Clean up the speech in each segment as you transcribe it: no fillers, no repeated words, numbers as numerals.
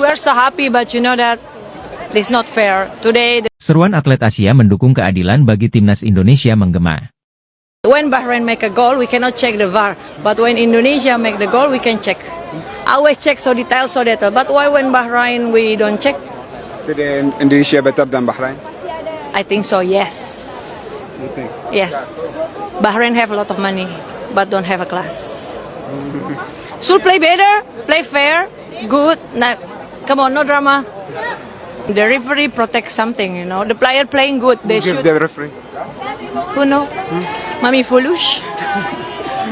we're so happy, but you know that it's not fair. Today, Seruan atlet Asia mendukung keadilan bagi timnas Indonesia menggema. when Bahrain make a goal, we cannot check the VAR. But when Indonesia make the goal, we can check. I always check so detailed. But why when Bahrain we don't check? Today Indonesia better than Bahrain? I think so, yes. You think? Yes. Bahrain have a lot of money, but don't have a class. Should play better, play fair, good. Nah, come on, no drama. The referee protects something, you know. The player playing good, they Who give should. the referee? Who know? Mami Fulush.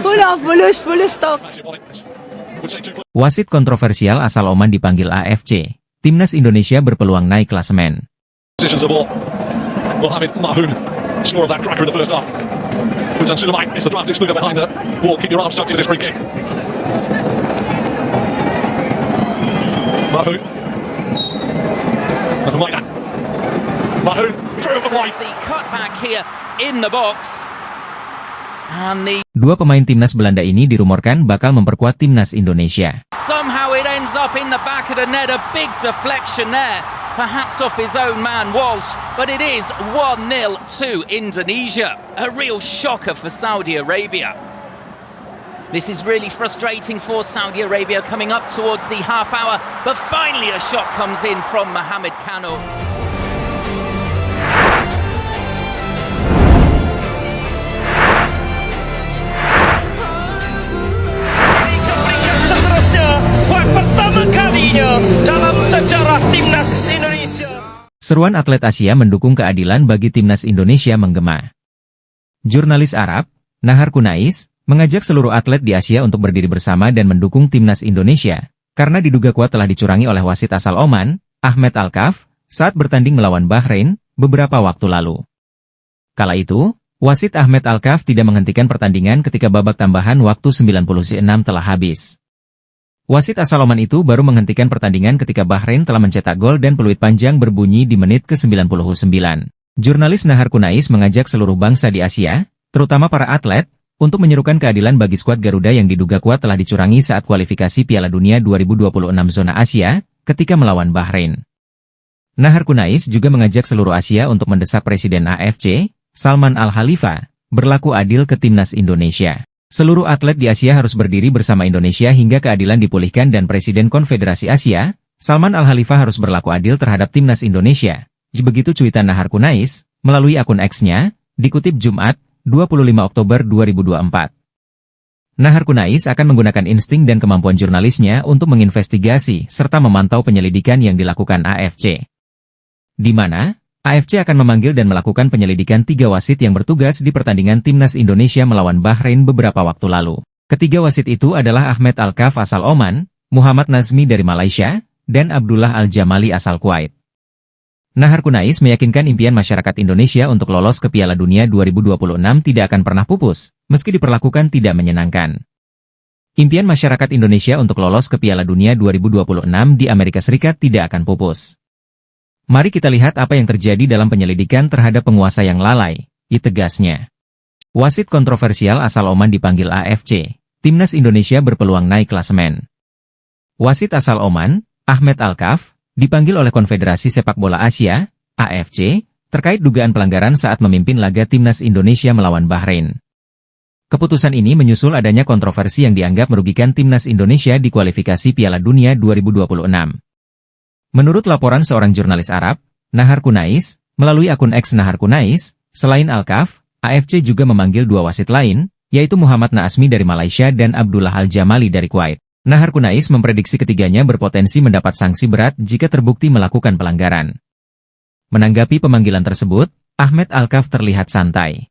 Who know? Fulush talk. Wasit kontroversial asal Oman dipanggil AFC. Timnas Indonesia berpeluang naik klasemen. Positions of all. Mohamed Mahoun, score of that cracker in the first half. Hussein Suleiman is the drafting snooker behind the ball. Keep your arms tucked into this free kick. Mahoun. Nothing like that. Mahoun through for point. The cutback here in the box. And Dua pemain timnas Belanda ini dirumorkan bakal memperkuat timnas Indonesia. somehow it ends up in the back of the net. A big deflection there, perhaps off his own man Walsh, but it is 1-0 to Indonesia. A real shocker for Saudi Arabia. This is really frustrating for Saudi Arabia coming up towards the half hour, but finally a shot comes in from Mohamed Kano. Diberikan seterusnya buat pertama kalinya dalam sejarah timnas Indonesia. Seruan atlet Asia mendukung keadilan bagi timnas Indonesia menggema. Jurnalis Arab, Nahar Kunais, mengajak seluruh atlet di Asia untuk berdiri bersama dan mendukung timnas Indonesia, karena diduga kuat telah dicurangi oleh wasit asal Oman, Ahmed Alkaf, saat bertanding melawan Bahrain, beberapa waktu lalu. Kala itu, wasit Ahmed Alkaf tidak menghentikan pertandingan ketika babak tambahan waktu 96 telah habis. Wasit asal Oman itu baru menghentikan pertandingan ketika Bahrain telah mencetak gol dan peluit panjang berbunyi di menit ke-99. Jurnalis Nahar Kunais mengajak seluruh bangsa di Asia, terutama para atlet, untuk menyerukan keadilan bagi skuad Garuda yang diduga kuat telah dicurangi saat kualifikasi Piala Dunia 2026 zona Asia, ketika melawan Bahrain. Nahar Kunais juga mengajak seluruh Asia untuk mendesak Presiden AFC, Salman Al-Khalifa, berlaku adil ke timnas Indonesia. Seluruh atlet di Asia harus berdiri bersama Indonesia hingga keadilan dipulihkan dan Presiden Konfederasi Asia, Salman Al-Khalifa harus berlaku adil terhadap timnas Indonesia. Begitu cuitan Nahar Kunais, melalui akun X-nya, dikutip Jumat, 25 Oktober 2024. Nahar Kunais akan menggunakan insting dan kemampuan jurnalisnya untuk menginvestigasi serta memantau penyelidikan yang dilakukan AFC. Di mana, AFC akan memanggil dan melakukan penyelidikan 3 wasit yang bertugas di pertandingan timnas Indonesia melawan Bahrain beberapa waktu lalu. Ketiga wasit itu adalah Ahmed Alkaf asal Oman, Muhammad Nazmi dari Malaysia, dan Abdullah Al-Jamali asal Kuwait. Nahar Kunais meyakinkan impian masyarakat Indonesia untuk lolos ke Piala Dunia 2026 tidak akan pernah pupus, meski diperlakukan tidak menyenangkan. Impian masyarakat Indonesia untuk lolos ke Piala Dunia 2026 di Amerika Serikat tidak akan pupus. Mari kita lihat apa yang terjadi dalam penyelidikan terhadap penguasa yang lalai, tegasnya. Wasit kontroversial asal Oman dipanggil AFC, timnas Indonesia berpeluang naik klasemen. Wasit asal Oman, Ahmed Alkaf, dipanggil oleh Konfederasi Sepak Bola Asia, AFC, terkait dugaan pelanggaran saat memimpin laga timnas Indonesia melawan Bahrain. Keputusan ini menyusul adanya kontroversi yang dianggap merugikan timnas Indonesia di kualifikasi Piala Dunia 2026. Menurut laporan seorang jurnalis Arab, Nahar Kunais, melalui akun X Nahar Kunais, selain Alkaf, AFC juga memanggil 2 wasit lain, yaitu Muhammad Naasmi dari Malaysia dan Abdullah Al-Jamali dari Kuwait. Nahar Kunais memprediksi ketiganya berpotensi mendapat sanksi berat jika terbukti melakukan pelanggaran. Menanggapi pemanggilan tersebut, Ahmed Alkaf terlihat santai.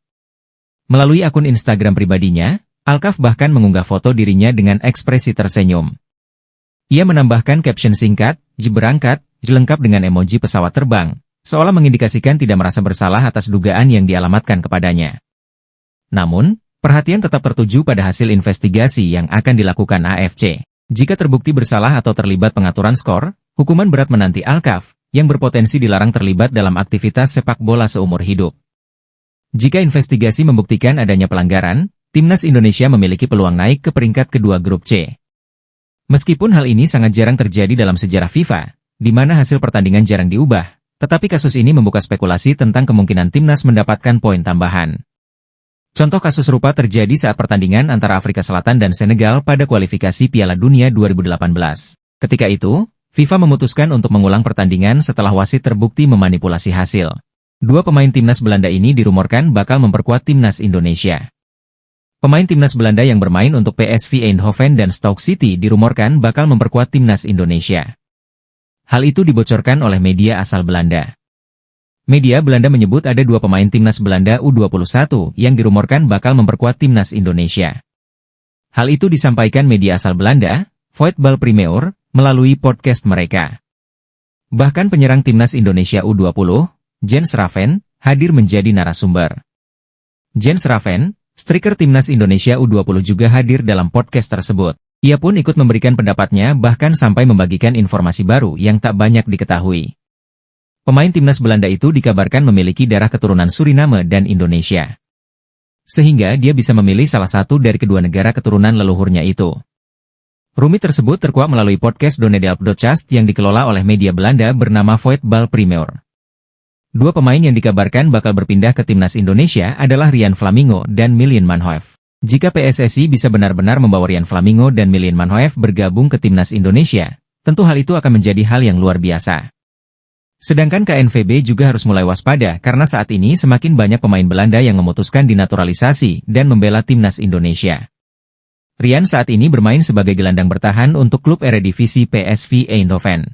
Melalui akun Instagram pribadinya, Alkaf bahkan mengunggah foto dirinya dengan ekspresi tersenyum. Ia menambahkan caption singkat, "Berangkat," lengkap dengan emoji pesawat terbang, seolah mengindikasikan tidak merasa bersalah atas dugaan yang dialamatkan kepadanya. Namun, perhatian tetap tertuju pada hasil investigasi yang akan dilakukan AFC. Jika terbukti bersalah atau terlibat pengaturan skor, hukuman berat menanti Alkaf, yang berpotensi dilarang terlibat dalam aktivitas sepak bola seumur hidup. Jika investigasi membuktikan adanya pelanggaran, timnas Indonesia memiliki peluang naik ke peringkat kedua grup C. Meskipun hal ini sangat jarang terjadi dalam sejarah FIFA, di mana hasil pertandingan jarang diubah, tetapi kasus ini membuka spekulasi tentang kemungkinan timnas mendapatkan poin tambahan. Contoh kasus serupa terjadi saat pertandingan antara Afrika Selatan dan Senegal pada kualifikasi Piala Dunia 2018. Ketika itu, FIFA memutuskan untuk mengulang pertandingan setelah wasit terbukti memanipulasi hasil. Dua pemain timnas Belanda ini dirumorkan bakal memperkuat timnas Indonesia. Pemain timnas Belanda yang bermain untuk PSV Eindhoven dan Stoke City dirumorkan bakal memperkuat timnas Indonesia. Hal itu dibocorkan oleh media asal Belanda. Media Belanda menyebut ada dua pemain timnas Belanda U21 yang dirumorkan bakal memperkuat timnas Indonesia. Hal itu disampaikan media asal Belanda, Voetbal Primeur, melalui podcast mereka. Bahkan penyerang timnas Indonesia U20, Jens Raven, hadir menjadi narasumber. Jens Raven, striker timnas Indonesia U20 juga hadir dalam podcast tersebut. Ia pun ikut memberikan pendapatnya bahkan sampai membagikan informasi baru yang tak banyak diketahui. Pemain timnas Belanda itu dikabarkan memiliki darah keturunan Suriname dan Indonesia. Sehingga dia bisa memilih salah satu dari kedua negara keturunan leluhurnya itu. Rumit tersebut terkuak melalui podcast Donnedelp.cast yang dikelola oleh media Belanda bernama Voetbal Primeur. Dua pemain yang dikabarkan bakal berpindah ke timnas Indonesia adalah Rian Flamingo dan Milien Manhoef. Jika PSSI bisa benar-benar membawa Rian Flamingo dan Milien Manhoef bergabung ke timnas Indonesia, tentu hal itu akan menjadi hal yang luar biasa. Sedangkan KNVB juga harus mulai waspada karena saat ini semakin banyak pemain Belanda yang memutuskan dinaturalisasi dan membela timnas Indonesia. Rian saat ini bermain sebagai gelandang bertahan untuk klub Eredivisie PSV Eindhoven.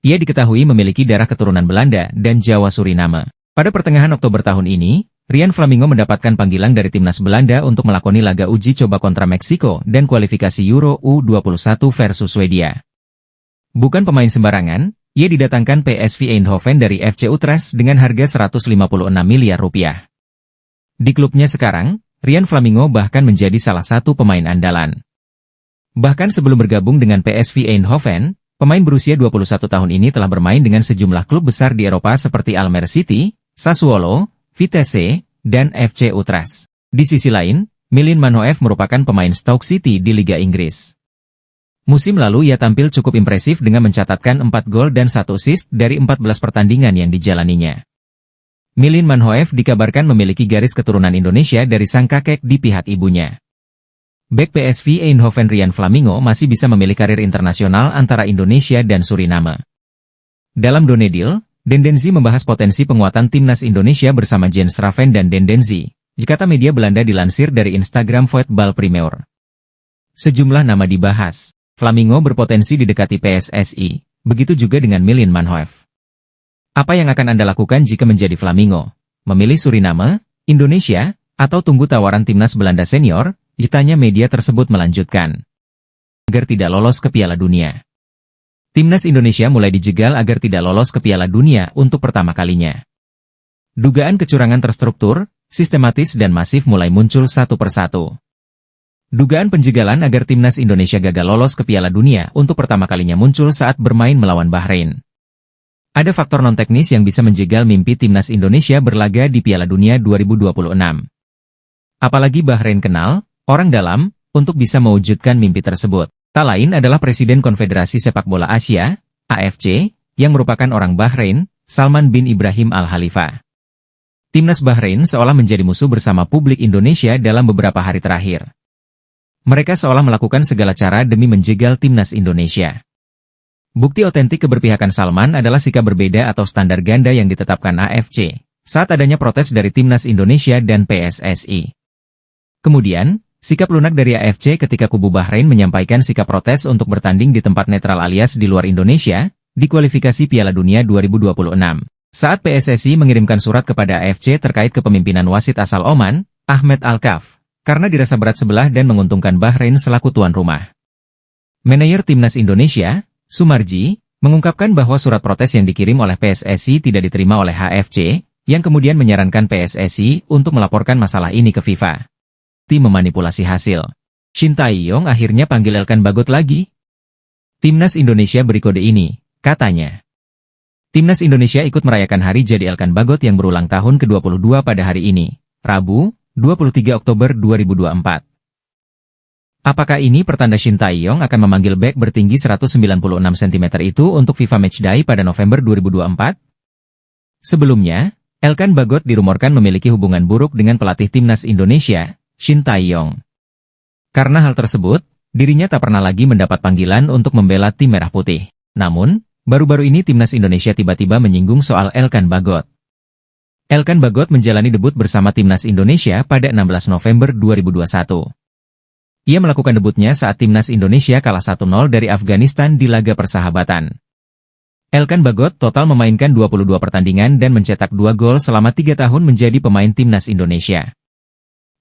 Ia diketahui memiliki darah keturunan Belanda dan Jawa Suriname. Pada pertengahan Oktober tahun ini, Rian Flamingo mendapatkan panggilan dari timnas Belanda untuk melakoni laga uji coba kontra Meksiko dan kualifikasi Euro U21 versus Swedia. Bukan pemain sembarangan, ia didatangkan PSV Eindhoven dari FC Utrecht dengan harga 156 miliar rupiah. Di klubnya sekarang, Rian Flamingo bahkan menjadi salah satu pemain andalan. Bahkan sebelum bergabung dengan PSV Eindhoven, pemain berusia 21 tahun ini telah bermain dengan sejumlah klub besar di Eropa seperti Almere City, Sassuolo, Vitesse, dan FC Utrecht. Di sisi lain, Milien Manhoef merupakan pemain Stoke City di Liga Inggris. Musim lalu ia tampil cukup impresif dengan mencatatkan 4 gol dan 1 assist dari 14 pertandingan yang dijalaninya. Milien Manhoef dikabarkan memiliki garis keturunan Indonesia dari sang kakek di pihak ibunya. Bek PSV Eindhoven Rian Flamingo masih bisa memilih karir internasional antara Indonesia dan Suriname. Dalam Donedil, Dendenzi membahas potensi penguatan timnas Indonesia bersama Jens Raven dan Dendenzi, kata media Belanda dilansir dari Instagram Voetbal Primeur. Sejumlah nama dibahas. Flamingo berpotensi didekati PSSI, begitu juga dengan Milien Manhoef. Apa yang akan Anda lakukan jika menjadi Flamingo? Memilih Suriname, Indonesia, atau tunggu tawaran timnas Belanda senior? Tanya media tersebut melanjutkan. Agar tidak lolos ke Piala Dunia. Timnas Indonesia mulai dijegal agar tidak lolos ke Piala Dunia untuk pertama kalinya. Dugaan kecurangan terstruktur, sistematis dan masif mulai muncul satu persatu. Dugaan penjegalan agar timnas Indonesia gagal lolos ke Piala Dunia untuk pertama kalinya muncul saat bermain melawan Bahrain. Ada faktor non-teknis yang bisa menjegal mimpi timnas Indonesia berlaga di Piala Dunia 2026. Apalagi Bahrain kenal orang dalam untuk bisa mewujudkan mimpi tersebut. Tak lain adalah Presiden Konfederasi Sepak Bola Asia, AFC, yang merupakan orang Bahrain, Salman bin Ibrahim Al-Khalifa. Timnas Bahrain seolah menjadi musuh bersama publik Indonesia dalam beberapa hari terakhir. Mereka seolah melakukan segala cara demi menjegal timnas Indonesia. Bukti otentik keberpihakan Salman adalah sikap berbeda atau standar ganda yang ditetapkan AFC, saat adanya protes dari timnas Indonesia dan PSSI. Kemudian, sikap lunak dari AFC ketika kubu Bahrain menyampaikan sikap protes untuk bertanding di tempat netral alias di luar Indonesia, di kualifikasi Piala Dunia 2026. Saat PSSI mengirimkan surat kepada AFC terkait kepemimpinan wasit asal Oman, Ahmed Al-Kaf, karena dirasa berat sebelah dan menguntungkan Bahrain selaku tuan rumah. Manajer Timnas Indonesia, Sumarji, mengungkapkan bahwa surat protes yang dikirim oleh PSSI tidak diterima oleh HFC, yang kemudian menyarankan PSSI untuk melaporkan masalah ini ke FIFA. Tim memanipulasi hasil. Shin Tae-yong akhirnya panggil Elkan Bagot lagi. Timnas Indonesia beri kode ini, katanya. Timnas Indonesia ikut merayakan hari jadi Elkan Bagot yang berulang tahun ke-22 pada hari ini, Rabu, 23 Oktober 2024. Apakah ini pertanda Shin Tae-yong akan memanggil bek bertinggi 196 cm itu untuk FIFA Matchday pada November 2024? Sebelumnya, Elkan Bagot dirumorkan memiliki hubungan buruk dengan pelatih timnas Indonesia, Shin Tae-yong. Karena hal tersebut, dirinya tak pernah lagi mendapat panggilan untuk membela tim Merah Putih. Namun, baru-baru ini timnas Indonesia tiba-tiba menyinggung soal Elkan Bagot. Elkan Bagot menjalani debut bersama timnas Indonesia pada 16 November 2021. Ia melakukan debutnya saat timnas Indonesia kalah 1-0 dari Afghanistan di laga persahabatan. Elkan Bagot total memainkan 22 pertandingan dan mencetak 2 gol selama 3 tahun menjadi pemain timnas Indonesia.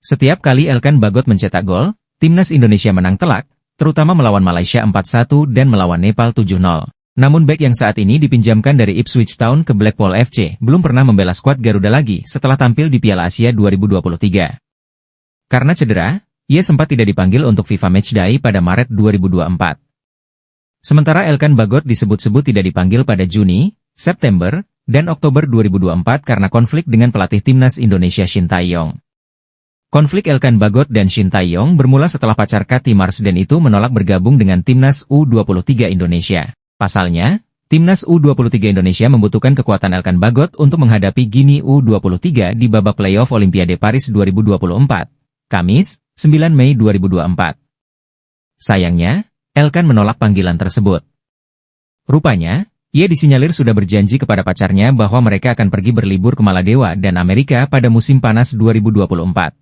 Setiap kali Elkan Bagot mencetak gol, timnas Indonesia menang telak, terutama melawan Malaysia 4-1 dan melawan Nepal 7-0. Namun bek yang saat ini dipinjamkan dari Ipswich Town ke Blackpool FC belum pernah membela skuad Garuda lagi setelah tampil di Piala Asia 2023. Karena cedera, ia sempat tidak dipanggil untuk FIFA Matchday pada Maret 2024. Sementara Elkan Bagot disebut-sebut tidak dipanggil pada Juni, September, dan Oktober 2024 karena konflik dengan pelatih timnas Indonesia Shin Tae-yong. Konflik Elkan Bagot dan Shin Tae-yong bermula setelah pacar Kathy Marsden itu menolak bergabung dengan timnas U23 Indonesia. Pasalnya, timnas U23 Indonesia membutuhkan kekuatan Elkan Bagot untuk menghadapi Guinea U23 di babak playoff Olimpiade Paris 2024. Kamis, 9 Mei 2024. Sayangnya, Elkan menolak panggilan tersebut. Rupanya, ia disinyalir sudah berjanji kepada pacarnya bahwa mereka akan pergi berlibur ke Maladewa dan Amerika pada musim panas 2024.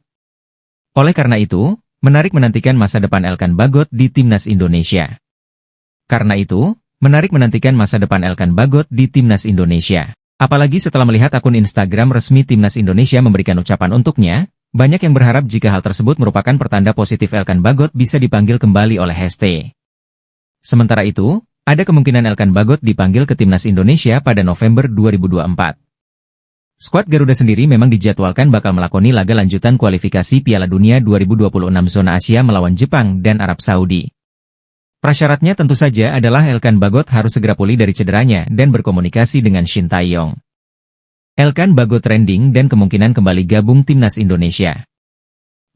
Oleh karena itu, menarik menantikan masa depan Elkan Bagot di timnas Indonesia. Karena itu, menarik menantikan masa depan Elkan Bagot di timnas Indonesia. Apalagi setelah melihat akun Instagram resmi timnas Indonesia memberikan ucapan untuknya, banyak yang berharap jika hal tersebut merupakan pertanda positif Elkan Bagot bisa dipanggil kembali oleh HST. Sementara itu, ada kemungkinan Elkan Bagot dipanggil ke timnas Indonesia pada November 2024. Skuad Garuda sendiri memang dijadwalkan bakal melakoni laga lanjutan kualifikasi Piala Dunia 2026 zona Asia melawan Jepang dan Arab Saudi. Prasyaratnya tentu saja adalah Elkan Bagot harus segera pulih dari cederanya dan berkomunikasi dengan Shin Tae-yong. Elkan Bagot trending dan kemungkinan kembali gabung timnas Indonesia.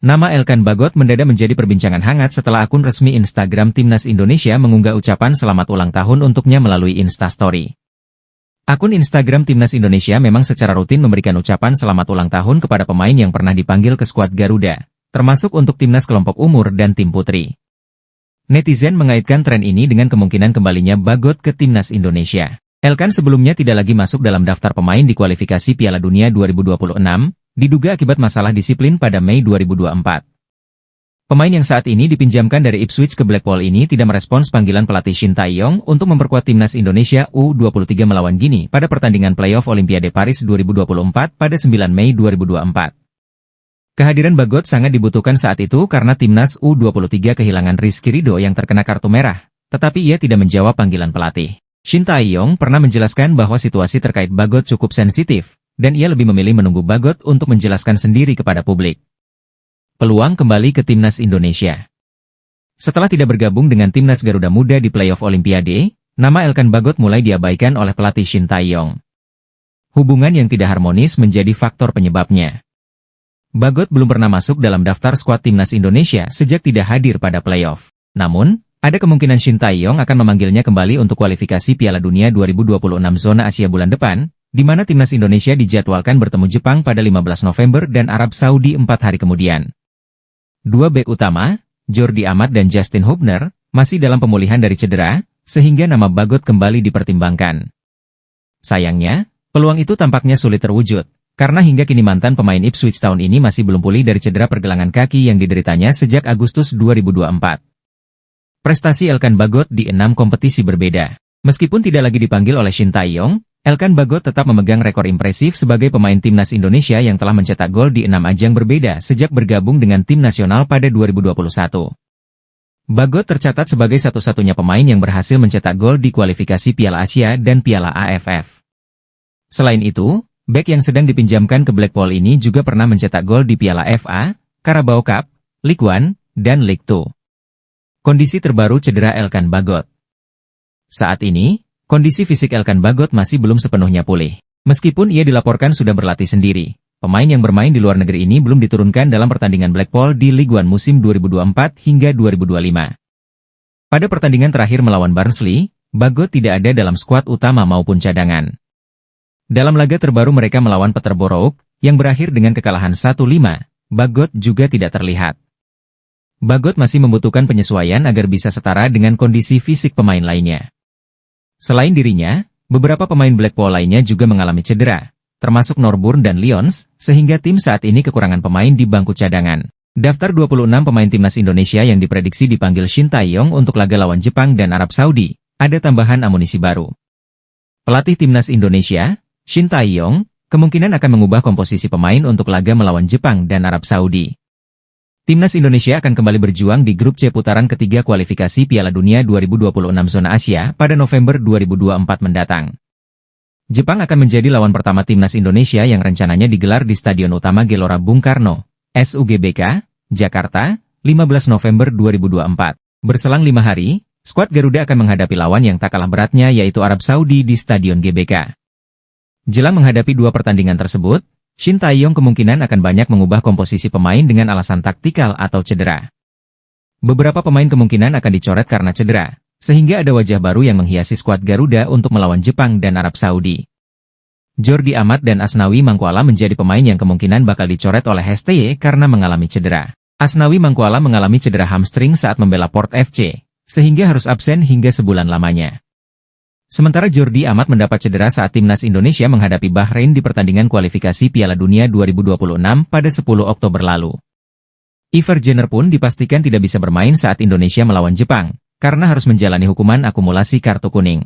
Nama Elkan Bagot mendadak menjadi perbincangan hangat setelah akun resmi Instagram timnas Indonesia mengunggah ucapan selamat ulang tahun untuknya melalui Instastory. Akun Instagram timnas Indonesia memang secara rutin memberikan ucapan selamat ulang tahun kepada pemain yang pernah dipanggil ke skuad Garuda, termasuk untuk timnas kelompok umur dan tim putri. Netizen mengaitkan tren ini dengan kemungkinan kembalinya Bagot ke timnas Indonesia. Elkan sebelumnya tidak lagi masuk dalam daftar pemain di kualifikasi Piala Dunia 2026, diduga akibat masalah disiplin pada Mei 2024. Pemain yang saat ini dipinjamkan dari Ipswich ke Blackpool ini tidak merespons panggilan pelatih Shin Tae-yong untuk memperkuat timnas Indonesia U23 melawan Guinea pada pertandingan playoff Olimpiade Paris 2024 pada 9 Mei 2024. Kehadiran Bagot sangat dibutuhkan saat itu karena timnas U23 kehilangan Rizky Ridho yang terkena kartu merah, tetapi ia tidak menjawab panggilan pelatih. Shin Tae-yong pernah menjelaskan bahwa situasi terkait Bagot cukup sensitif, dan ia lebih memilih menunggu Bagot untuk menjelaskan sendiri kepada publik. Peluang kembali ke timnas Indonesia. Setelah tidak bergabung dengan timnas Garuda Muda di playoff Olimpiade, nama Elkan Bagot mulai diabaikan oleh pelatih Shin Tae-yong. Hubungan yang tidak harmonis menjadi faktor penyebabnya. Bagot belum pernah masuk dalam daftar skuad timnas Indonesia sejak tidak hadir pada playoff. Namun, ada kemungkinan Shin Tae-yong akan memanggilnya kembali untuk kualifikasi Piala Dunia 2026 zona Asia bulan depan, di mana timnas Indonesia dijadwalkan bertemu Jepang pada 15 November dan Arab Saudi 4 hari kemudian. Dua bek utama, Jordi Amat dan Justin Hubner, masih dalam pemulihan dari cedera, sehingga nama Bagot kembali dipertimbangkan. Sayangnya, peluang itu tampaknya sulit terwujud, karena hingga kini mantan pemain Ipswich Town ini masih belum pulih dari cedera pergelangan kaki yang dideritanya sejak Agustus 2024. Prestasi Elkan Bagot di 6 kompetisi berbeda. Meskipun tidak lagi dipanggil oleh Shin Tae-yong, Elkan Bagot tetap memegang rekor impresif sebagai pemain timnas Indonesia yang telah mencetak gol di 6 ajang berbeda sejak bergabung dengan tim nasional pada 2021. Bagot tercatat sebagai satu-satunya pemain yang berhasil mencetak gol di kualifikasi Piala Asia dan Piala AFF. Selain itu, bek yang sedang dipinjamkan ke Blackpool ini juga pernah mencetak gol di Piala FA, Carabao Cup, League One, dan League Two. Kondisi terbaru cedera Elkan Bagot. Saat ini, kondisi fisik Elkan Bagot masih belum sepenuhnya pulih. Meskipun ia dilaporkan sudah berlatih sendiri, pemain yang bermain di luar negeri ini belum diturunkan dalam pertandingan Blackpool di Ligue 1 musim 2024 hingga 2025. Pada pertandingan terakhir melawan Barnsley, Bagot tidak ada dalam skuad utama maupun cadangan. Dalam laga terbaru mereka melawan Peterborough, yang berakhir dengan kekalahan 1-5, Bagot juga tidak terlihat. Bagot masih membutuhkan penyesuaian agar bisa setara dengan kondisi fisik pemain lainnya. Selain dirinya, beberapa pemain Blackpool lainnya juga mengalami cedera, termasuk Norburn dan Lyons, sehingga tim saat ini kekurangan pemain di bangku cadangan. Daftar 26 pemain timnas Indonesia yang diprediksi dipanggil Shin Tae-yong untuk laga lawan Jepang dan Arab Saudi, ada tambahan amunisi baru. Pelatih timnas Indonesia, Shin Tae-yong, kemungkinan akan mengubah komposisi pemain untuk laga melawan Jepang dan Arab Saudi. Timnas Indonesia akan kembali berjuang di grup C putaran ketiga kualifikasi Piala Dunia 2026 zona Asia pada November 2024 mendatang. Jepang akan menjadi lawan pertama timnas Indonesia yang rencananya digelar di Stadion Utama Gelora Bung Karno, SUGBK, Jakarta, 15 November 2024. Berselang 5 hari, skuad Garuda akan menghadapi lawan yang tak kalah beratnya yaitu Arab Saudi di Stadion GBK. Jelang menghadapi dua pertandingan tersebut, Shin Tae-yong kemungkinan akan banyak mengubah komposisi pemain dengan alasan taktikal atau cedera. Beberapa pemain kemungkinan akan dicoret karena cedera, sehingga ada wajah baru yang menghiasi skuad Garuda untuk melawan Jepang dan Arab Saudi. Jordi Amat dan Asnawi Mangkuala menjadi pemain yang kemungkinan bakal dicoret oleh STY karena mengalami cedera. Asnawi Mangkuala mengalami cedera hamstring saat membela Port FC, sehingga harus absen hingga sebulan lamanya. Sementara Jordi Amat mendapat cedera saat timnas Indonesia menghadapi Bahrain di pertandingan kualifikasi Piala Dunia 2026 pada 10 Oktober lalu. Iver Jenner pun dipastikan tidak bisa bermain saat Indonesia melawan Jepang, karena harus menjalani hukuman akumulasi kartu kuning.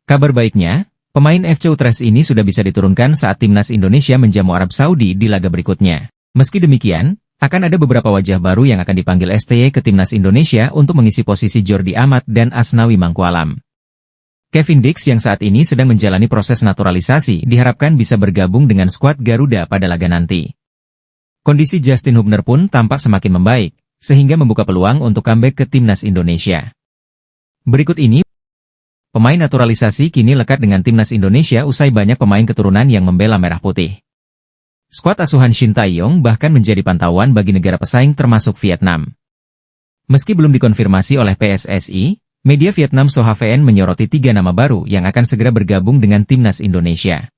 Kabar baiknya, pemain FC Utrecht ini sudah bisa diturunkan saat timnas Indonesia menjamu Arab Saudi di laga berikutnya. Meski demikian, akan ada beberapa wajah baru yang akan dipanggil STY ke timnas Indonesia untuk mengisi posisi Jordi Amat dan Asnawi Mangkualam. Kevin Dix yang saat ini sedang menjalani proses naturalisasi diharapkan bisa bergabung dengan skuad Garuda pada laga nanti. Kondisi Justin Hubner pun tampak semakin membaik, sehingga membuka peluang untuk comeback ke timnas Indonesia. Berikut ini, pemain naturalisasi kini lekat dengan timnas Indonesia usai banyak pemain keturunan yang membela merah putih. Skuad asuhan Shin Tae-yong bahkan menjadi pantauan bagi negara pesaing termasuk Vietnam. Meski belum dikonfirmasi oleh PSSI, media Vietnam SOHVN menyoroti 3 nama baru yang akan segera bergabung dengan timnas Indonesia.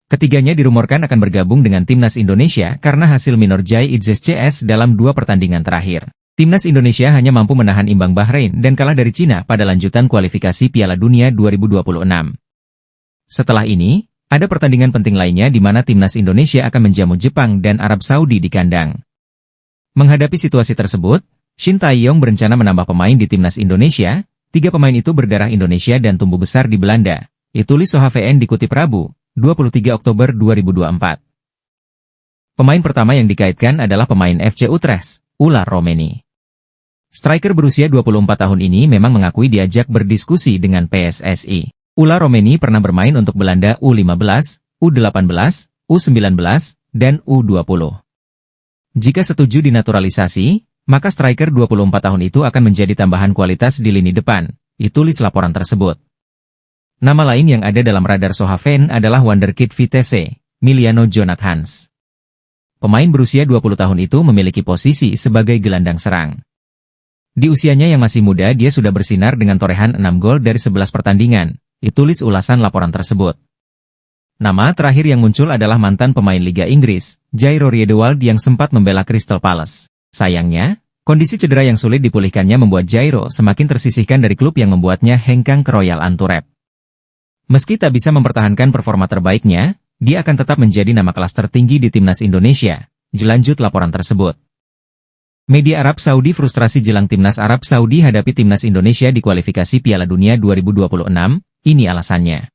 Ketiganya dirumorkan akan bergabung dengan timnas Indonesia karena hasil minor Jai Itzes CS dalam 2 pertandingan terakhir. Timnas Indonesia hanya mampu menahan imbang Bahrain dan kalah dari Cina pada lanjutan kualifikasi Piala Dunia 2026. Setelah ini, ada pertandingan penting lainnya di mana timnas Indonesia akan menjamu Jepang dan Arab Saudi di kandang. Menghadapi situasi tersebut, Shin Tae-yong berencana menambah pemain di timnas Indonesia. 3 pemain itu berdarah Indonesia dan tumbuh besar di Belanda. Ditulis SOHVN dikutip Rabu, 23 Oktober 2024. Pemain pertama yang dikaitkan adalah pemain FC Utrecht, Ular Romeni. Striker berusia 24 tahun ini memang mengakui diajak berdiskusi dengan PSSI. Ular Romeni pernah bermain untuk Belanda U15, U18, U19, dan U20. Jika setuju dinaturalisasi, maka striker 24 tahun itu akan menjadi tambahan kualitas di lini depan, ditulis laporan tersebut. Nama lain yang ada dalam radar SOHVN adalah wonderkid Vitesse, Miliano Jonathans. Pemain berusia 20 tahun itu memiliki posisi sebagai gelandang serang. Di usianya yang masih muda dia sudah bersinar dengan torehan 6 gol dari 11 pertandingan, ditulis ulasan laporan tersebut. Nama terakhir yang muncul adalah mantan pemain Liga Inggris, Jairo Riedewald yang sempat membela Crystal Palace. Sayangnya, kondisi cedera yang sulit dipulihkannya membuat Jairo semakin tersisihkan dari klub yang membuatnya hengkang ke Royal Antwerp. Meski tak bisa mempertahankan performa terbaiknya, dia akan tetap menjadi nama kelas tertinggi di timnas Indonesia, lanjut laporan tersebut. Media Arab Saudi frustrasi jelang timnas Arab Saudi hadapi timnas Indonesia di kualifikasi Piala Dunia 2026, ini alasannya.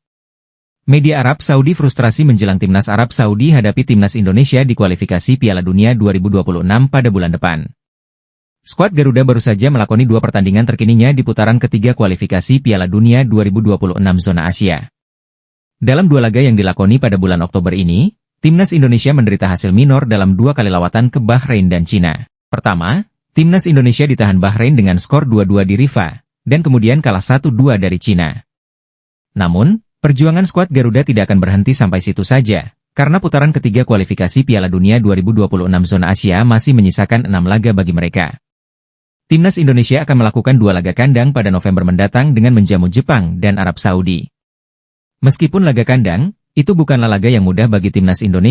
Media Arab Saudi frustrasi menjelang timnas Arab Saudi hadapi timnas Indonesia di kualifikasi Piala Dunia 2026 pada bulan depan. Skuad Garuda baru saja melakoni 2 pertandingan terkininya di putaran ketiga kualifikasi Piala Dunia 2026 zona Asia. Dalam 2 laga yang dilakoni pada bulan Oktober ini, timnas Indonesia menderita hasil minor dalam 2 kali lawatan ke Bahrain dan Cina. Pertama, timnas Indonesia ditahan Bahrain dengan skor 2-2 di Rifa, dan kemudian kalah 1-2 dari Cina. Namun, perjuangan skuad Garuda tidak akan berhenti sampai situ saja. Karena putaran ketiga kualifikasi Piala Dunia 2026 zona Asia masih menyisakan 6 laga bagi mereka. Timnas Indonesia akan melakukan 2 laga kandang pada November mendatang dengan menjamu Jepang dan Arab Saudi. Meskipun laga kandang, itu bukanlah laga yang mudah bagi timnas Indonesia.